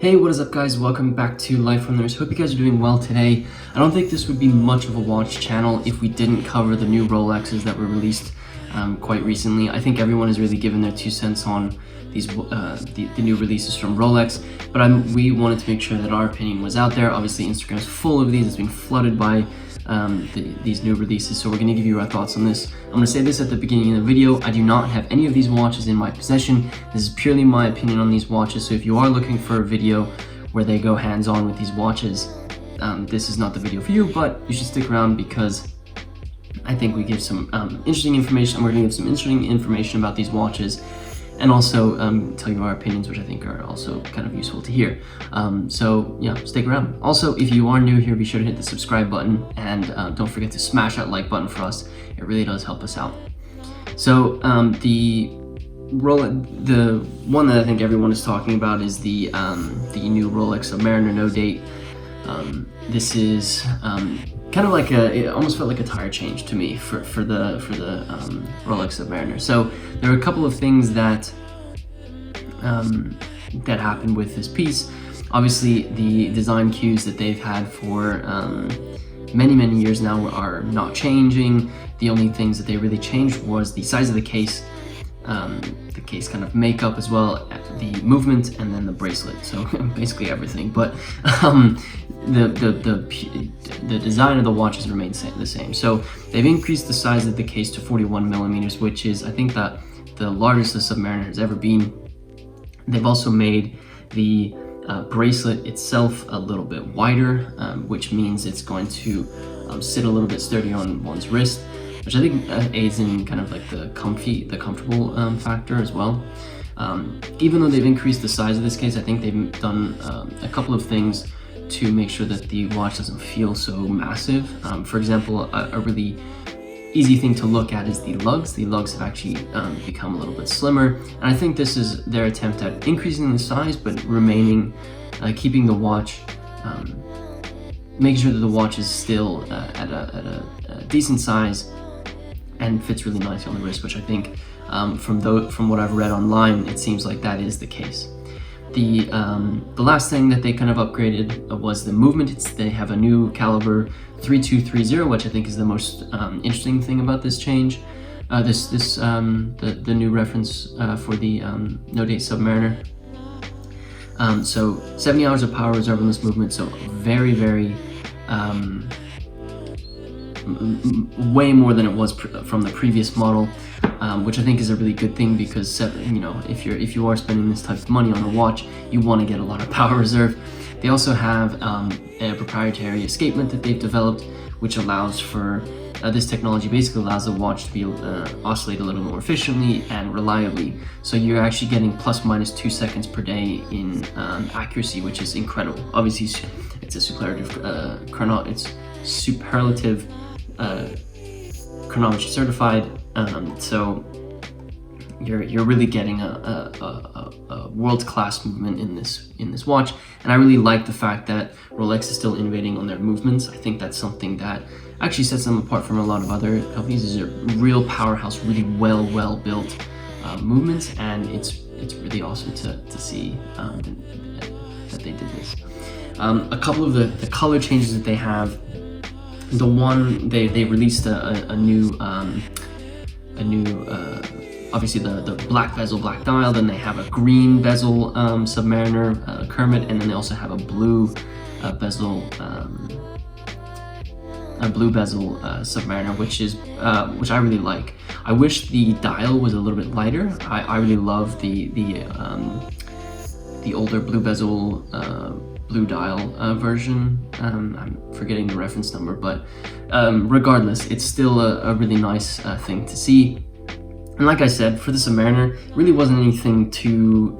Hey, what is up guys? Welcome back to Life Runners. Hope you guys are doing well today. I don't think this would be much of a watch channel if we didn't cover the new Rolexes that were released quite recently. I think everyone has really given their 2 cents on these the new releases from Rolex, but we wanted to make sure that our opinion was out there. Obviously Instagram is full of these. It's been flooded by these new releases, so we're going to give you our thoughts on this. I'm going to say this at the beginning of the video. I do not have any of these watches in my possession. This is purely my opinion on these watches, so if you are looking for a video where they go hands-on with these watches, this is not the video for you, but you should stick around because I think we give some interesting information. We're going to give some interesting information about these watches and also tell you our opinions, which I think are also kind of useful to hear. So yeah, stick around. Also, if you are new here, be sure to hit the subscribe button and don't forget to smash that like button for us. It really does help us out. So the one that I think everyone is talking about is the new Rolex Submariner no date. This is kind of like it almost felt like a tire change to me for the Rolex Submariner. So there are a couple of things that that happened with this piece. Obviously, the design cues that they've had for many years now are not changing. The only things that they really changed was the size of the case kind of makeup as well, the movement, and then the bracelet. So basically everything. But the design of the watches remains the same. So they've increased the size of the case to 41 millimeters, which is, I think, that the largest the Submariner has ever been. They've also made the bracelet itself a little bit wider, which means it's going to sit a little bit sturdier on one's wrist, which I think aids in kind of like the comfortable factor as well. Even though they've increased the size of this case, I think they've done a couple of things to make sure that the watch doesn't feel so massive. For example, a really easy thing to look at is the lugs. The lugs have actually become a little bit slimmer, and I think this is their attempt at increasing the size but remaining, keeping the watch, making sure that the watch is still at a decent size and fits really nicely on the wrist, which I think from what I've read online, it seems like that is the case. The last thing that they kind of upgraded was the movement. They have a new caliber 3230, which I think is the most interesting thing about this change. The new reference for the no date Submariner. So 70 hours of power reserve on this movement. So very way more than it was from the previous model, which I think is a really good thing because, you know, if you are spending this type of money on a watch, you want to get a lot of power reserve. They also have a proprietary escapement that they've developed, which allows for this technology basically allows the watch to be oscillate a little more efficiently and reliably. So you're actually getting ±2 seconds per day in accuracy, which is incredible. Obviously, it's a superlative chronometry certified, so you're really getting a world-class movement in this watch. And I really like the fact that Rolex is still innovating on their movements. I think that's something that actually sets them apart from a lot of other companies. These are real powerhouse, really well built movements, and it's really awesome to see that they did this. A couple of the color changes that they have. The one they released a new obviously the black bezel, black dial. Then they have a green bezel Submariner Kermit, and then they also have a blue bezel Submariner, which I really like. I wish the dial was a little bit lighter. I really love the older blue bezel blue dial version. I'm forgetting the reference number, but regardless, it's still a really nice thing to see. And like I said, for the Submariner, it really wasn't anything too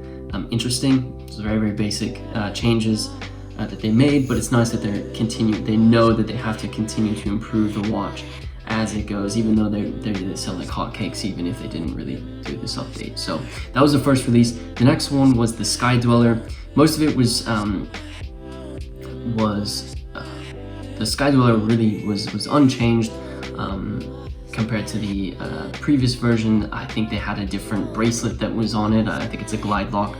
interesting. It was very basic changes that they made, but it's nice that they know that they have to continue to improve the watch as it goes, even though they sell like hotcakes, even if they didn't really do this update. So that was the first release. The next one was the Sky Dweller. Most of it was the Sky Dweller really was unchanged compared to the previous version. I think they had a different bracelet that was on it. I think it's a glide lock.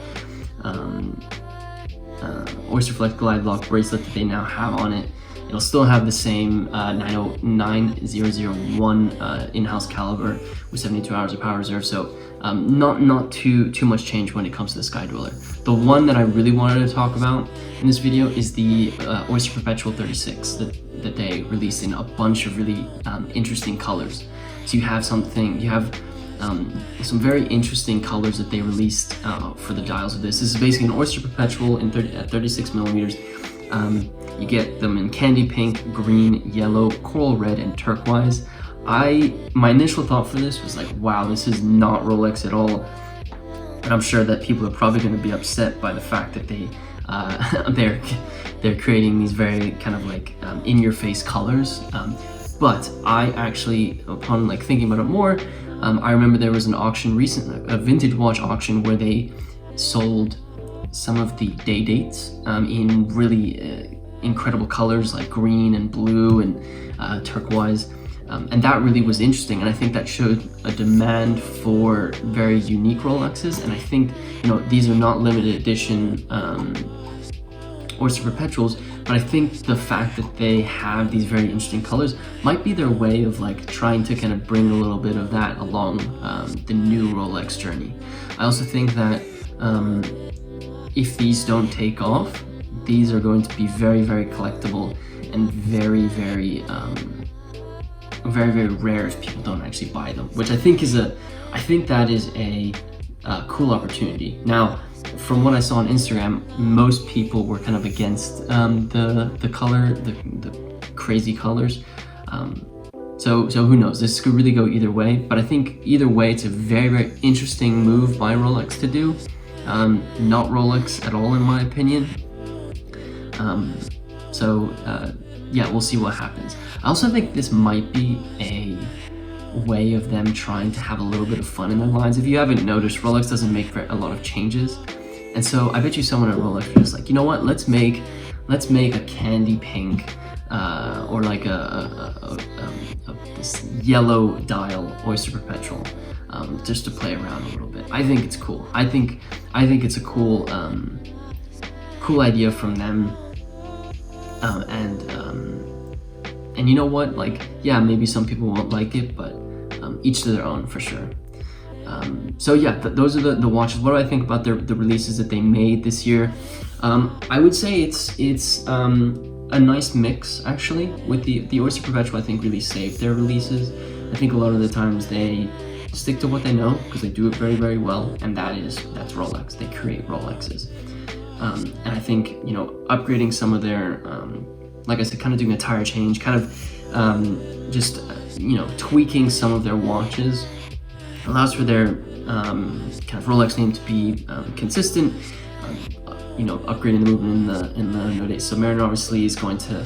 Oyster Flex Glide Lock bracelet that they now have on it. It'll still have the same 9001 in-house caliber with 72 hours of power reserve, so not too much change when it comes to the Sky Dweller. The one that I really wanted to talk about in this video is the Oyster Perpetual 36 that they released in a bunch of really interesting colors. So you have some very interesting colors that they released for the dials of this. This is basically an Oyster Perpetual at 36 millimeters. You get them in candy pink, green, yellow, coral red, and turquoise. My initial thought for this was like, wow, this is not Rolex at all. And I'm sure that people are probably going to be upset by the fact that they're creating these very kind of like in-your-face colors. But I actually, upon like thinking about it more, I remember there was an auction a vintage watch auction where they sold some of the day dates in really incredible colors like green and blue and turquoise, and that really was interesting, and I think that showed a demand for very unique Rolexes. And I think, you know, these are not limited edition Oyster Perpetuals, but I think the fact that they have these very interesting colors might be their way of like trying to kind of bring a little bit of that along the new Rolex journey. I also think that if these don't take off, these are going to be very, very collectible and very, very rare if people don't actually buy them, which I think that is a cool opportunity. Now, from what I saw on Instagram, most people were kind of against the color, the crazy colors. So who knows? This could really go either way. But I think either way, it's a very, very interesting move by Rolex to do. Not Rolex at all, in my opinion. Yeah, we'll see what happens. I also think this might be a way of them trying to have a little bit of fun in their lines. If you haven't noticed, Rolex doesn't make a lot of changes, and so I bet you someone at Rolex is just like, you know what? Let's make a candy pink or like this yellow dial Oyster Perpetual, just to play around a little bit. I think it's cool. I think it's a cool idea from them. And you know what, like, yeah, maybe some people won't like it, but each to their own, for sure. So yeah, those are the watches. What do I think about the releases that they made this year? I would say it's a nice mix, actually. With the Oyster Perpetual, I think really saved their releases. I think a lot of the times they stick to what they know, because they do it very, very well, and that's Rolex. They create Rolexes. And I think, you know, upgrading some of their, like I said, kind of doing a tire change, kind of just, you know, tweaking some of their watches allows for their kind of Rolex name to be consistent. You know, upgrading the movement in the Oyster Submariner obviously is going to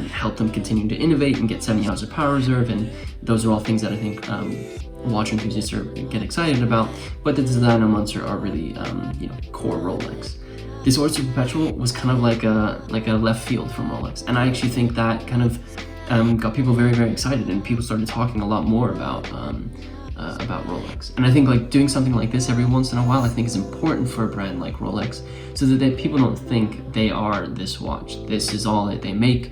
help them continue to innovate and get 70 hours of power reserve, and those are all things that I think watch enthusiasts get excited about. But the design elements are really, you know, core Rolex. This Oyster Perpetual was kind of like a left field from Rolex, and I actually think that kind of got people very, very excited, and people started talking a lot more about Rolex. And I think like doing something like this every once in a while, I think is important for a brand like Rolex, so that people don't think they are this watch. This is all that they make.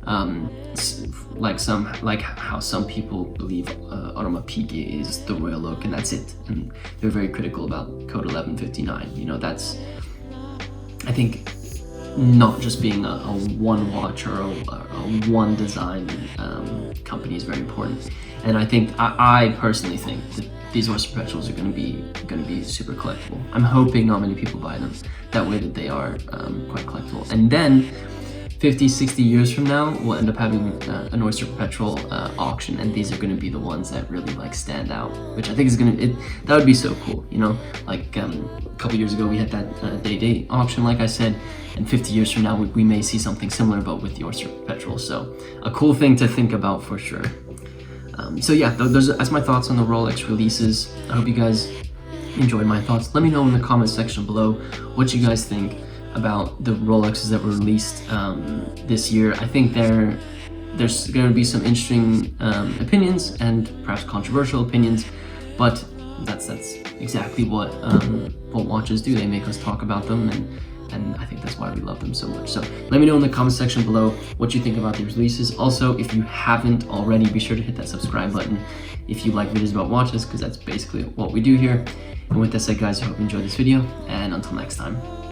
Like how some people believe Audemars Piguet is the Royal Oak and that's it, and they're very critical about Code 1159. You know, that's, I think, not just being a one watch or a one design company is very important. And I think I personally think that these Oyster Perpetuals are going to be super collectible. I'm hoping not many people buy them, that way that they are quite collectible. And then 50, 60 years from now, we'll end up having an Oyster Perpetual auction, and these are going to be the ones that really like stand out, which I think is that would be so cool, you know. Like a couple years ago we had that day auction, like I said, and 50 years from now we may see something similar, but with the Oyster Perpetual. So a cool thing to think about for sure. So yeah, that's my thoughts on the Rolex releases. I hope you guys enjoyed my thoughts. Let me know in the comment section below what you guys think about the Rolexes that were released this year. I think there's going to be some interesting opinions and perhaps controversial opinions, but that's exactly what watches do. They make us talk about them, and I think that's why we love them so much. So let me know in the comment section below what you think about these releases. Also, if you haven't already, be sure to hit that subscribe button if you like videos about watches, because that's basically what we do here. And with that said, guys, I hope you enjoyed this video, and until next time.